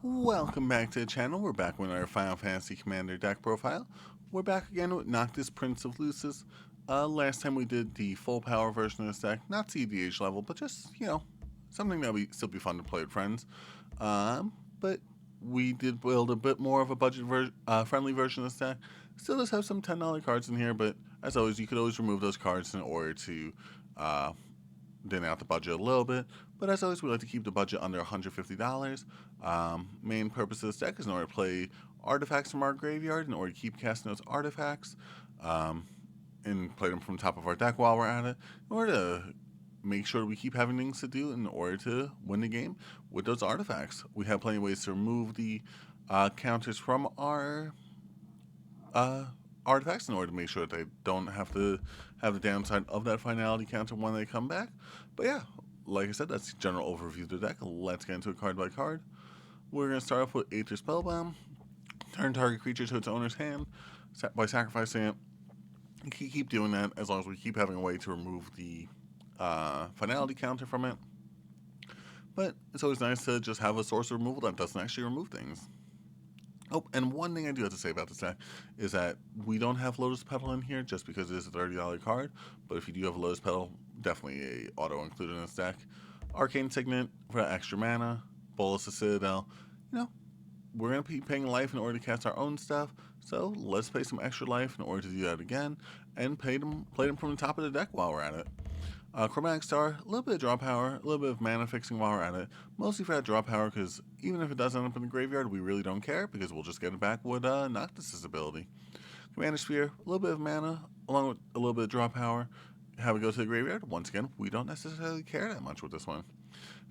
Welcome back to the channel. We're back with our Final Fantasy Commander deck profile. We're back again with Noctis, Prince of Lucis. Last time we did the full power version of this deck, not CDH level, but just, something that would still be fun to play with friends. But we did build a bit more of a budget-friendly version of this deck. Still does have some $10 cards in here, but as always, you could always remove those cards in order to thin out the budget a little bit, but as always, we like to keep the budget under $150. Main purpose of this deck is in order to play artifacts from our graveyard, in order to keep casting those artifacts, and play them from the top of our deck while we're at it, in order to make sure we keep having things to do in order to win the game with those artifacts. We have plenty of ways to remove the counters from our artifacts in order to make sure that they don't have to have the downside of that finality counter when they come back. But yeah, like I said, that's the general overview of the deck. Let's get into it card by card. We're going to start off with Aether Spellbound. Turn target creature to its owner's hand by sacrificing it. And keep doing that as long as we keep having a way to remove the finality counter from it. But it's always nice to just have a source of removal that doesn't actually remove things. Oh, and one thing I do have to say about this deck is that we don't have Lotus Petal in here just because it is a $30 card, but if you do have a Lotus Petal, definitely a auto included in this deck. Arcane Signet for extra mana, Bolus of Citadel. We're going to be paying life in order to cast our own stuff, so let's pay some extra life in order to do that again, and play them from the top of the deck while we're at it. Chromatic Star, a little bit of draw power, a little bit of mana fixing while we're at it. Mostly for that draw power, because even if it does end up in the graveyard, we really don't care, because we'll just get it back with Noctis' ability. Commander Sphere, a little bit of mana, along with a little bit of draw power. Have it go to the graveyard. Once again, we don't necessarily care that much with this one.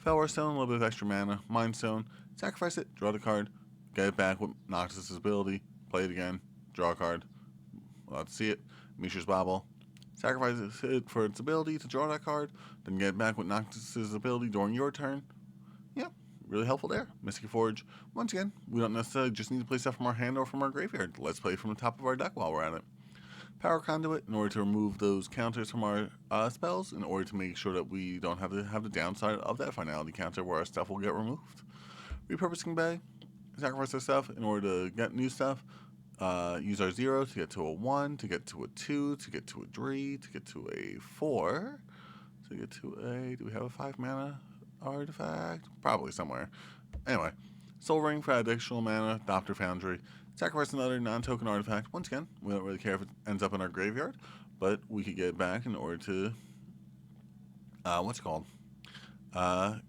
Felwar Stone, a little bit of extra mana. Mind Stone, sacrifice it, draw the card, get it back with Noctis' ability, play it again, draw a card. Let's see it. Mishra's Bauble. Sacrifice it for its ability to draw that card, then get it back with Noctis' ability during your turn. Yeah, really helpful there. Mystic Forge. Once again, we don't necessarily just need to play stuff from our hand or from our graveyard. Let's play from the top of our deck while we're at it. Power Conduit, in order to remove those counters from our spells, in order to make sure that we don't have to have the downside of that finality counter where our stuff will get removed. Repurposing Bay, sacrifice our stuff in order to get new stuff. Use our 0 to get to a 1, to get to a 2, to get to a 3, to get to a 4, to get to a... Do we have a 5 mana artifact? Probably somewhere. Anyway, Soul Ring for additional mana, Doctor Foundry. Sacrifice another non-token artifact. Once again, we don't really care if it ends up in our graveyard, but we could get it back in order to...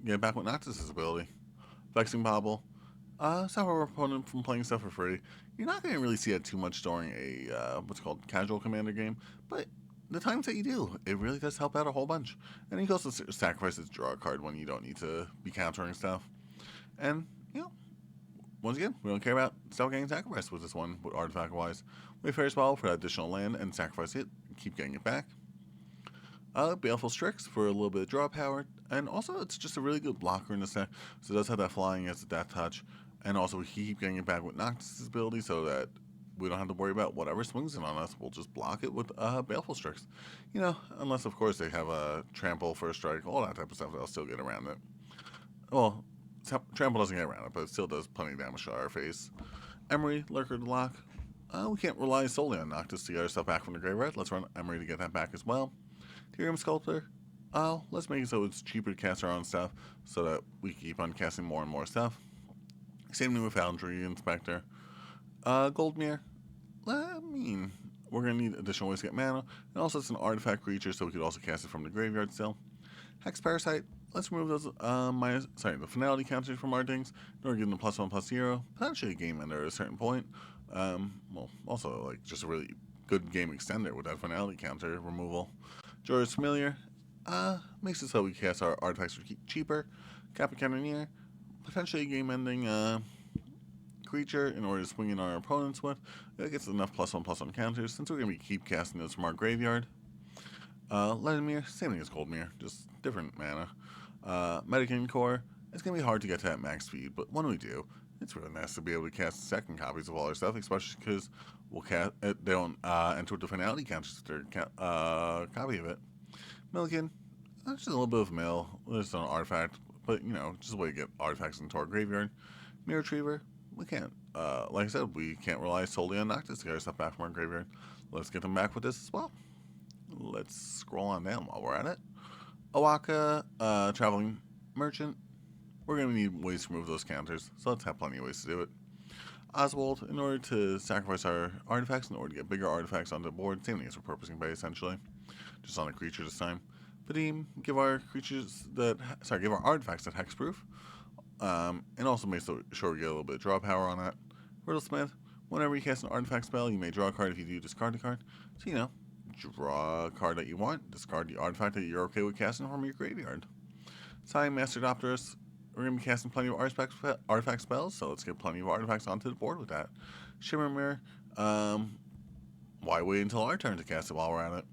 get it back with Noctis' ability. Vexing Bauble. Stop our opponent from playing stuff for free. You're not going to really see that too much during a, casual commander game, but the times that you do, it really does help out a whole bunch. And you can also sacrifice its draw card when you don't need to be countering stuff. And, once again, we don't care about stuff getting sacrificed with this one, artifact-wise. Wayfarer's Bauble for that additional land and sacrifice it, keep getting it back. Baleful Strix for a little bit of draw power, and also it's just a really good blocker in this deck, so it does have that flying as a death touch, and also we keep getting it back with Noctis' ability so that we don't have to worry about whatever swings in on us, we'll just block it with Baleful Strix. Unless of course they have a Trample, First Strike, all that type of stuff, they'll still get around it. Well, Trample doesn't get around it, but it still does plenty of damage to our face. Emery, Lurker to lock. We can't rely solely on Noctis to get our stuff back from the graveyard, let's run Emery to get that back as well. Tyrium Sculptor, let's make it so it's cheaper to cast our own stuff so that we keep on casting more and more stuff. Same thing with Foundry Inspector. Goldmere, we're going to need additional ways to get mana, and also it's an artifact creature, so we could also cast it from the graveyard still. Hex Parasite, let's remove those, the finality counters from our things, in order to give them the +1/+0, potentially a game ender at a certain point. Also, just a really good game extender with that finality counter removal. Jorah's Familiar, makes it so we cast our artifacts cheaper. Kappa Cannoneer, potentially a game-ending creature in order to swing in our opponents with. It gets enough +1/+1 counters since we're going to keep casting those from our graveyard. Lenimir, same thing as Goldmere, just different mana. Medicaid Core, it's going to be hard to get to that max speed, but when we do, it's really nice to be able to cast second copies of all our stuff, especially because they don't enter with the finality counters to their copy of it. Milligan, just a little bit of mill, just an artifact, but just a way to get artifacts into our graveyard. Mirror Retriever, we can't. Like I said, we can't rely solely on Noctis to get our stuff back from our graveyard. Let's get them back with this as well. Let's scroll on down while we're at it. Owaka, Traveling Merchant. We're going to need ways to remove those counters, so let's have plenty of ways to do it. Oswald, in order to sacrifice our artifacts, in order to get bigger artifacts onto the board, same thing as repurposing bay essentially, just on a creature this time. Padim, give our artifacts that hexproof, and also make sure we get a little bit of draw power on that. Riddlesmith, whenever you cast an artifact spell, you may draw a card. If you do, discard a card. So, draw a card that you want, discard the artifact that you're okay with casting from your graveyard. Sign Master Adopterus, we're going to be casting plenty of artifact spells, so let's get plenty of artifacts onto the board with that. Shimmer Mirror, why wait until our turn to cast it while we're at it?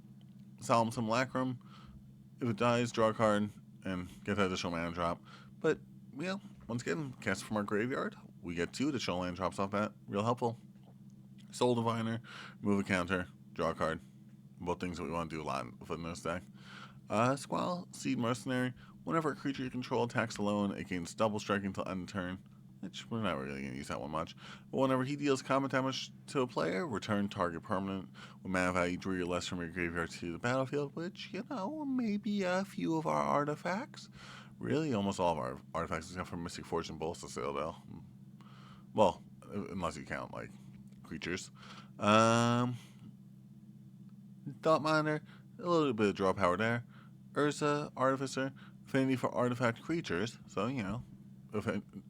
Solemn Simulacrum, if it dies, draw a card and get that additional mana drop. But, once again, cast it from our graveyard, we get 2 additional land drops off that, real helpful. Soul Diviner, move a counter, draw a card. Both things that we want to do a lot within this deck. Squall, Seed Mercenary, whenever a creature you control attacks alone, it gains double strike until end of turn, which we're not really going to use that one much. But whenever he deals combat damage to a player, return target permanent with mana value 3 or less from your graveyard to the battlefield, which, maybe a few of our artifacts. Really, almost all of our artifacts, except for Mystic Fortune, Bolsa, Citadel. Well, unless you count, creatures. Thought Miner, a little bit of draw power there. Urza, Artificer, affinity for artifact creatures, so,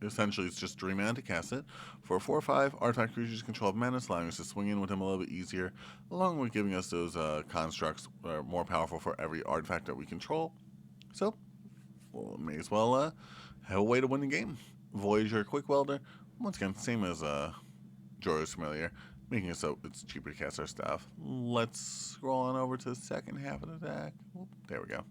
essentially it's just 3 mana to cast it. For 4/5, artifact creatures control of menace, allowing us to swing in with them a little bit easier, along with giving us those constructs that are more powerful for every artifact that we control. So, may as well have a way to win the game. Voyager, Quick Welder, once again, same as Jorah's Familiar, making it so it's cheaper to cast our stuff. Let's scroll on over to the second half of the deck. There we go.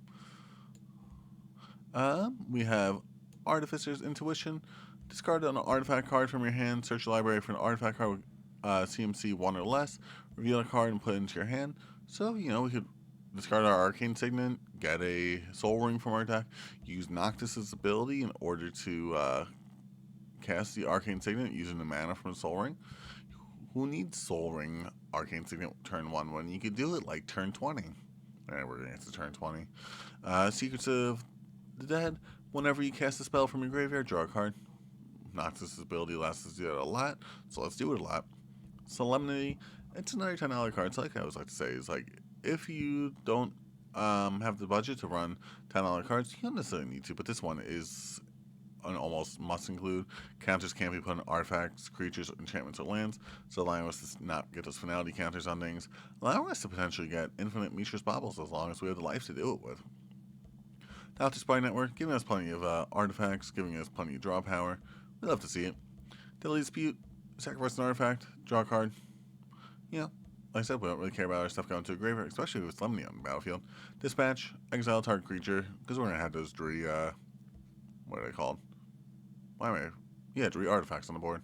We have Artificer's Intuition. Discard an artifact card from your hand. Search the library for an artifact card with CMC 1 or less. Reveal a card and put it into your hand. So, we could discard our Arcane Signet, get a Soul Ring from our deck, use Noctis' ability in order to cast the Arcane Signet using the mana from the Soul Ring. Who needs Soul Ring Arcane Signet turn 1 when you could do it turn 20? Alright, we're going to get to turn 20. Secrets of the Dead. Whenever you cast a spell from your graveyard, draw a card. Noctis' ability allows us to do that a lot, so let's do it a lot. Solemnity. It's another $10 card, so I always like to say, is if you don't have the budget to run $10 cards, you don't necessarily need to, but this one is an almost must include. Counters can't be put on artifacts, creatures, enchantments, or lands, so allowing us to not get those finality counters on things, allowing us to potentially get infinite Mishra's Baubles as long as we have the life to do it with. Out to Spy Network, giving us plenty of artifacts, giving us plenty of draw power. We love to see it. Daily Dispute, sacrifice an artifact, draw a card. Like I said, we don't really care about our stuff going to a graveyard, especially if it's Lemony on the battlefield. Dispatch, exile target creature, because we're going to have those 3, what are they called? Yeah, 3 artifacts on the board.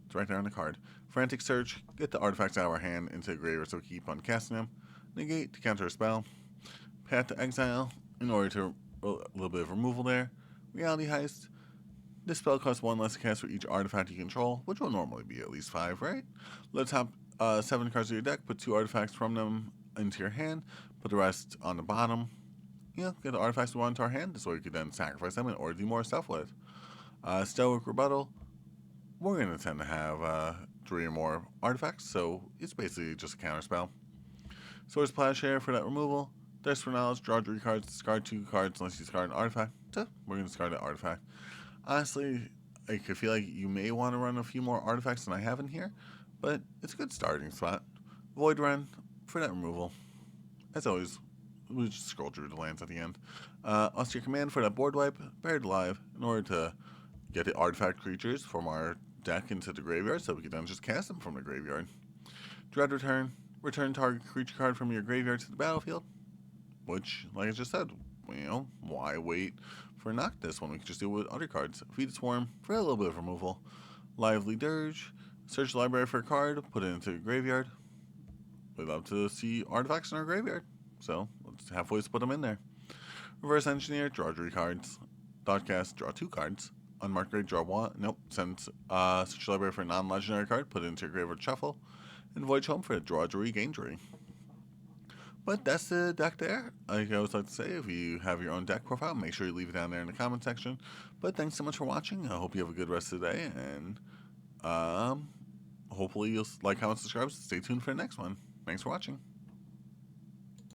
It's right there on the card. Frantic Search, get the artifacts out of our hand into the graveyard so we keep on casting them. Negate to counter a spell. Path to Exile, in order to a little bit of removal there. Reality Heist. This spell costs 1 less to cast for each artifact you control, which will normally be at least 5, right? Let's have 7 cards in your deck, put 2 artifacts from them into your hand, put the rest on the bottom. Get the artifacts we want into our hand, this way we could then sacrifice them or do more stuff with. Stoic Rebuttal. We're going to tend to have 3 or more artifacts, so it's basically just a counter spell. Swords Plowshare for that removal. Thirst for Knowledge, draw 3 cards, discard 2 cards unless you discard an artifact. So we're going to discard that artifact. Honestly, I could feel like you may want to run a few more artifacts than I have in here, but it's a good starting spot. Void Ren for that removal. As always, we just scroll through the lands at the end. Austere Command for that board wipe. Buried Alive in order to get the artifact creatures from our deck into the graveyard so we can then just cast them from the graveyard. Dread Return. Return target creature card from your graveyard to the battlefield. Which, like I just said, why wait for Noctis when we can just do it with other cards? Feed Swarm for a little bit of removal. Lively Dirge. Search the library for a card, put it into the graveyard. We'd love to see artifacts in our graveyard, so let's have ways to put them in there. Reverse Engineer, draw 3 cards. Thoughtcast, draw 2 cards. Unmarked grade, draw 1. Nope. Send search your library for a non-legendary card, put it into your grave or shuffle, and void home for it. Draw Jury, gain Jury. But that's the deck there. Like I always like to say, if you have your own deck profile, make sure you leave it down there in the comment section. But thanks so much for watching. I hope you have a good rest of the day, and hopefully you'll like, comment, subscribe. Stay tuned for the next one. Thanks for watching.